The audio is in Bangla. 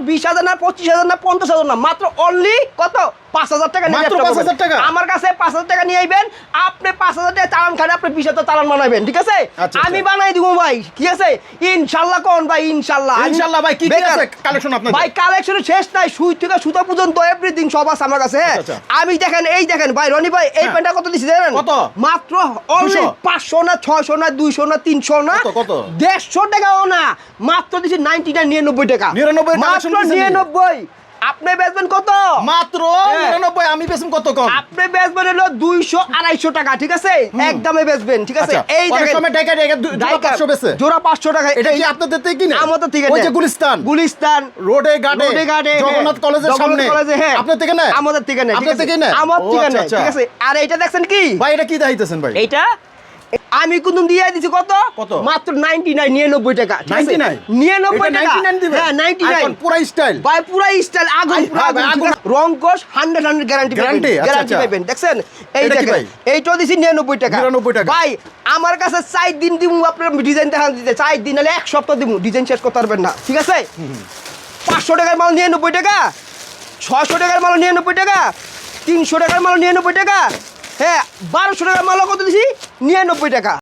20,000 না 25,000 না 50,000 না, মাত্র অনলি কত 5,000 টাকা নিয়ে মাত্র 5,000 টাকা? আমার কাছে 5,000 টাকা নিয়ে আইবেন, আপনি 5,000 টাকা চালান খান, আপনি 20,000 চালান বানাবেন, ঠিক আছে? আচ্ছা, আমি বানাই দিব ভাই, ঠিক আছে? ইনশাআল্লাহ কোন ভাই, ইনশাআল্লাহ ইনশাআল্লাহ ভাই, কি কি আছে কালেকশন আপনাদের? ভাই কালেকশন শেষ নাই, সুই থেকে সুতা পর্যন্ত এভরিথিং সব আছে আমার কাছে, হ্যাঁ। আচ্ছা। আমি দেখেন, এই দেখেন ভাই রনি ভাই, এই প্যান্টটা কত দিছি জানেন? কত? মাত্র অনলি 500 না 600 না 200 না 300 না কত? 150 টাকাও না, মাত্র দিছি 99 টাকা, 99 মাত্র collection দিছেন? 99। আপনি বেচবেন কত? মাত্র 99। আমি বেচুন কত কম? আপনি বেচবেন হলো 200 250 টাকা, ঠিক আছে? একদমে বেচবেন, ঠিক আছে? আচ্ছা, এই অনেক দেখেন সময় ডাইকা ডাইকা জোড়া 500 বেচে। জোড়া 500 টাকা। এটা কি আপনাদের থেকে কিনে? আমাদের থেকে ওই যে নেয়। গুলিস্তান গুলিস্তান রোডে ঘাটে জগন্নাথ কলেজের সামনে, হ্যাঁ। আপনার থেকে নেয়? আমাদের থেকে নেয়, ঠিক আপনার আছে? থেকে নেয়? আমার ও, থেকে আচ্ছা, নেয়, আচ্ছা। ঠিক আছে? আর এইটা দেখছেন কি ভাই এটা কি দেখাইতেছেন ভাই? এইটা আমি কিন্তু দিয়ে দিছি কত? কত? মাত্র 99 টাকা, ঠিক আছে? 99? 99 টাকা, 99 দিবেন? হ্যাঁ 99 এখন পুরো স্টাইল। ভাই পুরা স্টাইল আগুন, পুরা ভাই, আগুন, আগুন। রং কোশ 100 গ্যারান্টি Guarantee? আচ্ছা, গ্যারান্টি আচ্ছা। পাবেন, দেখছেন? এই এটা কি দেখেন, ভাই? এইটাও দিছি 99 টাকা। 99 টাকা। ভাই আমার কাছে 4 দিন দিমু আপনার ডিজাইন দেখান দিতে, 4 দিন হলে 1 সপ্তাহ দিমু, ডিজাইন শেষ করতে পারবেন না, ঠিক আছে? 500 টাকার মাল 99 টাকা, 600 টাকার মাল 99 টাকা, 300 টাকার মাল 99 টাকা, হ্যাঁ 1200 টাকার মাল কত দিছি 99 টাকা।